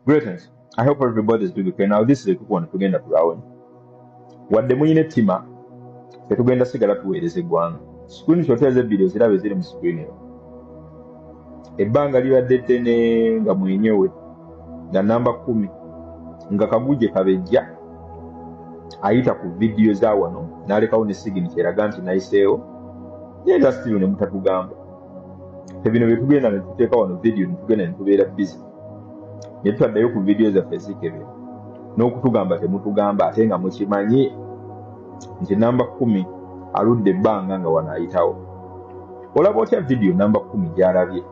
Greetings. I hope everybody is doing okay. Now this is a quick one tugenda kulawon. Wadde muyine tima tetugenda sigala tuweereza eggwanga. Screenshot eze video zirabe ziri mu screen eyo. Ebbanga libadde ddene nga mwenyewe nga namba 10 nga Kaguje Kabejja ayita ku video za wano n'alekawo ne signature eraga nti nayiseewo yenda still ne mutatugamba. Ebino bye tugenda ne tuteeka wano video ne tugenda ne tubeera busy. Ne tutaddayo ku video zaffe zikebe n'okutugamba temutugamba ate nga mukimanyi nti namba 10 aludde ebbanga nga wano ayitawo. Olaba otya video namba 10 gy'alabye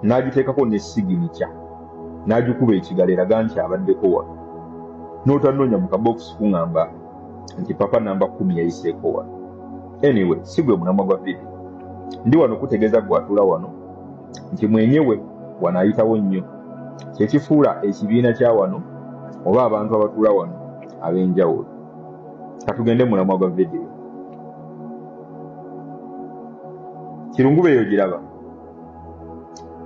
n'agiteekako ne signature n'agikuba ekigalo eraga nti abaddeko wano n'otanoonya mu kabokisi kuŋŋamba nti papa namba 10 yayiseeko wano. Anyway, si gwe mulamwa gwa video. Ndi wano kutegeeza gwatula wano nti mwenyewe wano ayitawo nnyo. Kyekifuula ekibiina kya wano oba abantu abatuula wano ab'enjawulo. Katugende mulamwa gwa video. Kirungube eyo giraba.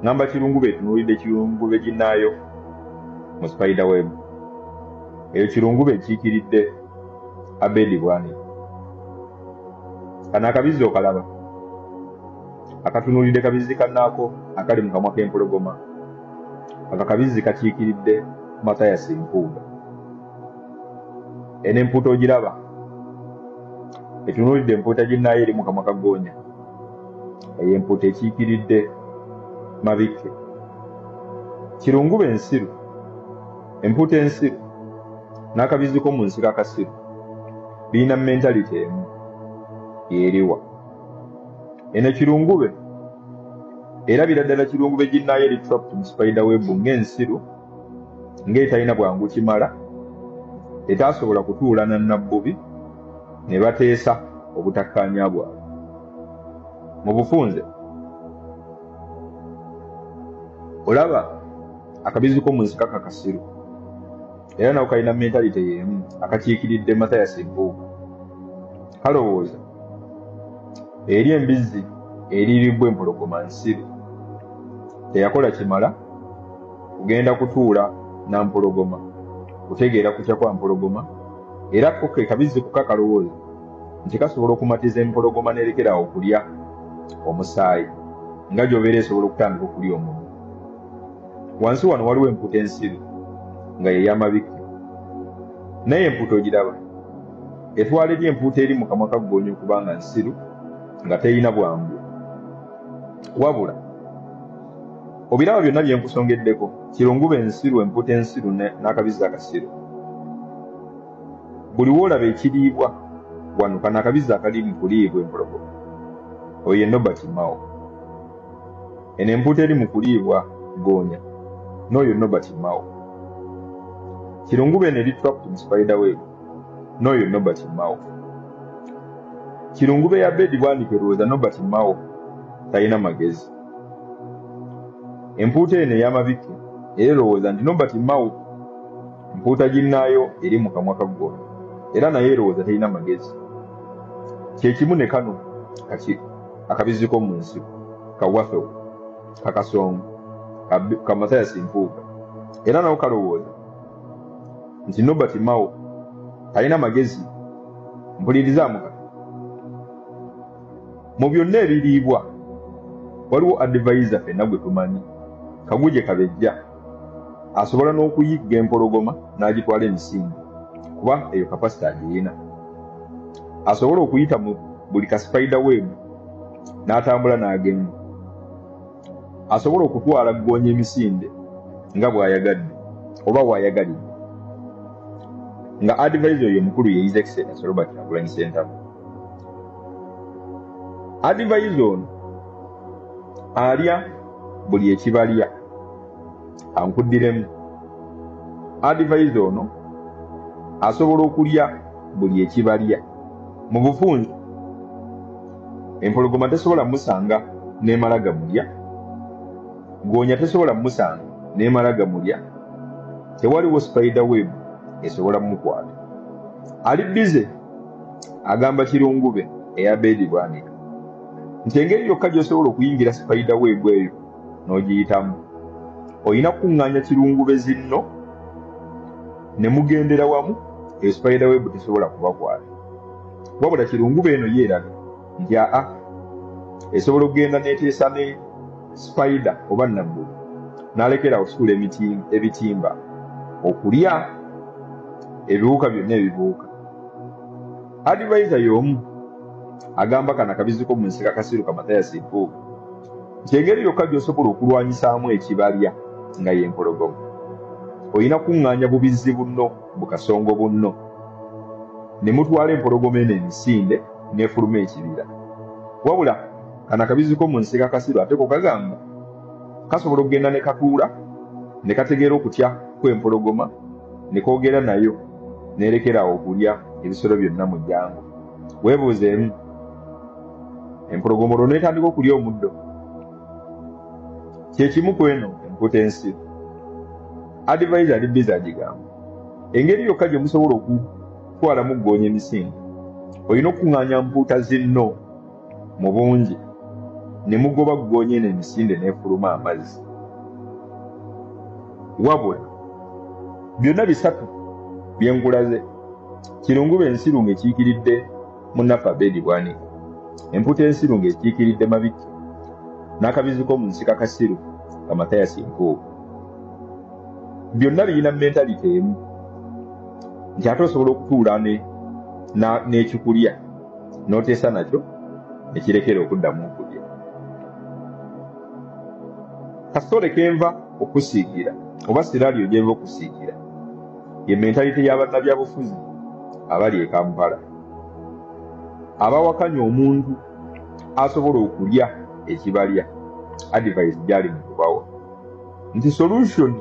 Ngamba kirungube tunuulidde kirungube ginnaayo mu Spiderweb. Eyo kirungube ekiikiridde Abedi Bwani. Kano akabizi okalaba. Akatunuulidde kabizi kannaako akali mu kamwa k'empologoma. Akabizi kakiikiridde Mathias Mpuuga. Eno empuuta ogiraba. Etunuulidde empuuta ginnaayo eri mu kamwa ka Ggoonya. Eyo empuuta ekiikiridde Mabikke. Kirungube ensiru. Empuuta ensiru n'akabizi ko mu nsiko akasiru birina mentality emu yeeriwa. Eno kirungube erabira ddala kirungube ginnaayo eri trapped mu Spiderweb ng'ensiru ng'etalina bwangu kimala etaasobola kutuula na Nabbubi ne bateesa obutakkaanya bwabwe. Mu bufunze olaba akabizi ko mu nsiko akakasiru era nako kalina mentality y'emu akakiikiridde Mathias Mpuuga. Kalowooza eri embizzi eriribbwa empologoma nsiru teyakola kimala kugenda kutuula na mpologoma kutegeera kutya kwa mpologoma era koke kabizi kukakalowooza nti kasobola okumatiza empologoma nerekera okulya omusaayi nga gy'obeera esobola okutandika okulya omuntu. Wansi wano waliwo empuuta ensiru nga ye y'Amabikke. Naye empuuta ogiraba etwala eri empuuta eri mu kamwa ka Ggoonya okubanga nsiru nga teyina bwangu. Wabula obiraba byonna bye nkusongeddeko kirungube ensiru, empuuta ensiru n'akabizi akasiru. Buli woolaba ekiriibwa wano kano akabizi akali mu kuliibwa empologoma oyo ye Nobert Mao. Eno empuuta eri mu kuliibwa Ggoonya n'oyo Nobert Mao. Kirungube eno eri trapped mu Spiderweb n'oyo Nobert Mao. Kirungube ya Abedi Bwani kerowooza Nobert Mao talina magezi. Empuuta eno ey'Amabikke erowooza nti Nobert Mao mpuuta ginnaayo eri mu kamwa ka Ggoonya era naye erowooza talina magezi. Kyekimu ne kano akabizi ko mu nsiko kawaffe kakasongo ka Mathias Mpuuga era nako kalowooza nti Nobert Mao talina magezi. Mpulirizamu kati. Mu byonna ebiriibwa waliwo advisor ffenna gwe tumanyi Kaguje Kabejja asobola n'okuyigga empologoma n'agitwala emisingi kuba eyo kapasite agirina. Asobola okuyita mu buli ka Spiderweb n'atambula n'agenda. Asobola okutwala Ggoonya emisinde nga bw'ayagadde oba bw'ayagalidde. Nga advisor ye mukulu ye His Excellency Robert Kyagulanyi Ssentamu. Advisor ono alya buli ekibalya. Ankuddiremu. Advisor ono asobola okulya buli ekibalya. Mu bufunze empologoma tesobola musanga n'emala gamulya. Ggoonya tesobola musanga n'emala gamulya. Tewaliwo Spiderweb esobola mukwata. Ali bize agamba kirungube eya Abedi Bwani nti engeri yokka gy'osobola okuyingira Spiderweb eyo n'ogiyitamu oyina kuŋŋaanya kirungube zinno ne mugendera wamu spider web tesobola kubakwata wabula kirungube eno yeeraga nti esobola okugenda neeteesa ne spider oba nabbu n'alekera okusuula ebitimba okulya ebiwuka byonna ebibuuka. Advisor y'omu agamba kana kabiziko mu nsika Kasiru Mathias Mpuuga nti engeri yokka gy'osobola okulwanyisaamu ekibalya nga y'empologoma oyina kuŋŋaanya bubizzi bunno bukasongo bunno ne mutwala empologoma eno emisinde n'efuluma ekibira. Wabula kana kabiziko mu nsika Kasiru ate ko kagamba kasobola okugenda ne katuula ne kategeera okutya kw'empologoma ne koogera nayo n'erekera okulya ebisolo byonna mu jjangu. Weebuuzeemu empologoma olwo n'etandika okulya omuddo kyekimu ku eno empuuta ensiru. Advisor ali biza agigamba engeri yokka gye musobola okutwalamu ggoonya emisinde olina okuŋŋaanya mpuuta zinno mu bungi ne mugoba ggoonya eno emisinde n'efuluma amazzi. Wabula byonna bisatu bye nkulaze kirungube ensiru ng'ekiikiridde munnaffe Abedi Bwanika, empuuta ensiru ng'ekiikiridde Mabiki, n'akabiziko mu nsika Kasiru Mathias Mpuuga. Byonna birina mentality emu nti ate osobola okutuula n'ekikulya n'oteesa nakyo nekirekera okuddamu okulya. Kasitole kenva okusiigira oba siraalio gyeva okusiigira ye mentality y'abannabyabufuzi abali e Kampala abawakanya omuntu asobola okulya ekibalya. Advice gyali mu kubawa nti solution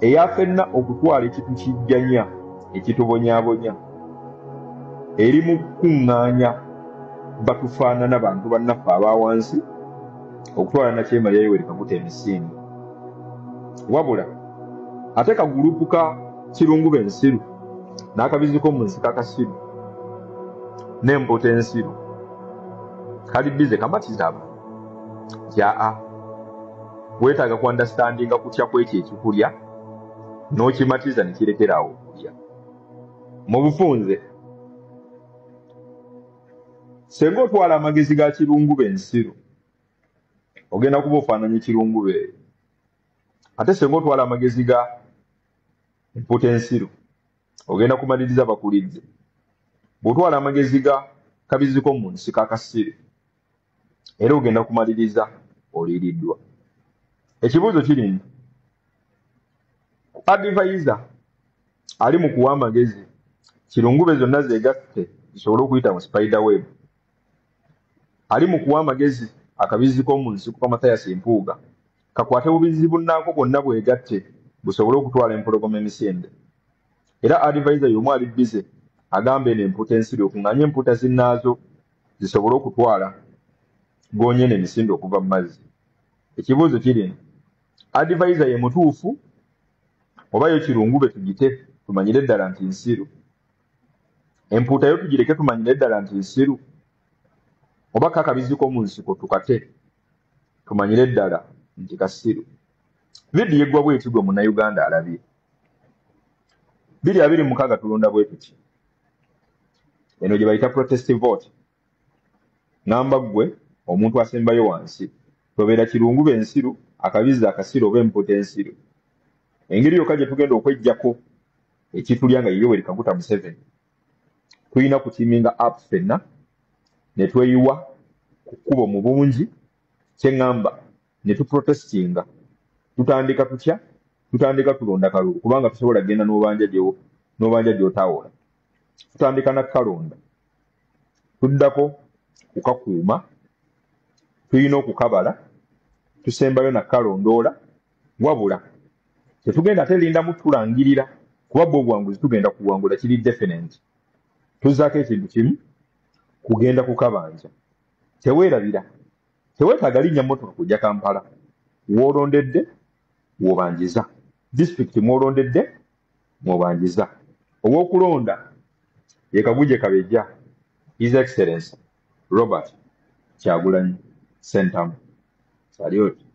eyafenna okutwala ekintu kijjanya ekitubonyaabonya eri mu kukuŋŋaanya batufaanana bantu bannaffe abawansi okutwala Nakyemalya Yoweri Kaguta emisinde. Wabula ate kagulupu ka kirungube ensiru n'akabiziko mu nsika Kasiru n'empuuta ensiru kali bize kamatiza abantu weetaaga ku understandinga kutya kwekyo ekikulya n'okimatiza ne kirekerawo okulya. Mu bufunze senga otwala amagezi ga kirungube ensiru ogenda kuba ofaananya kirungube eyo, ate senga otwala amagezi ga empuuta ensiru ogenda kumaliriza bakulidde. Bw'otwala amagezi ga kabiziko mu nsika Kasiru era ogenda kumaliriza oliiriddwa. Ekibuuzo kiri nti advisor ali mu kuwa amagezi kirungube zonna zeegatte zisobole okuyita mu spider web, ali mu kuwa amagezi akabiziko mu nsiko Mathias Mpuuga kakwate bubizi bunnaako bwonna bwegatte busobole okutwala empologoma emisinde. Era advisor y'omu ali bize agamba eno empuuta ensiru okuŋŋaanya empuuta zinnaazo zisobole okutwala ggoonya eno emisinde okuva mu mazzi. Ekibuuzo kiri nti advisor ye mutuufu oba yo kirungube tugite tumanyire eddala nti nsiru, empuuta yo tugireke tumanyire eddala nti nsiru, oba kakabiziko mu nsiko tukate tumanyire eddala nti Kasiru. Vidiyo yeggwa bw'eti gwe Munnayuganda alabye 2026 tulonda bwe tuti eno gye bayita protest vote. Ngamba ggwe omuntu asembayo wansi tobeera kirungube ensiru akabizi akasiru oba empuuta ensiru. Engeri yokka gye tugenda okweggyako ekitulya nga Yoweri Kaguta Museveni tulina kutiiminga app ffenna ne tweyiwa ku kkubo mu bungi kyeŋŋamba ne tuprotestinga. Tutandika tutya? Tutandika tulonda kalulu kubanga tusobola genda n'obanja gy'otaawola. Tutandika na kalonda tuddako kukakuuma, tulina okukabala, tusembayo na kalondoola. Wabula tetugenda telindamu tulangirira kuba bwe obwanguzi tugenda kuwangula kiri definite. Tuzzaako ekintu kimu kugenda kukabanja. Teweerabira, teweetaaga linnya mmotoka kujja Kampala. W'olondedde w'obanjiza, disitulikiti mw'olondedde mw'obanjiza. Ow'okulonda ye Kaguje Kabejja, His Excellency Robert Kyagulanyi Ssentamu. Salyoti.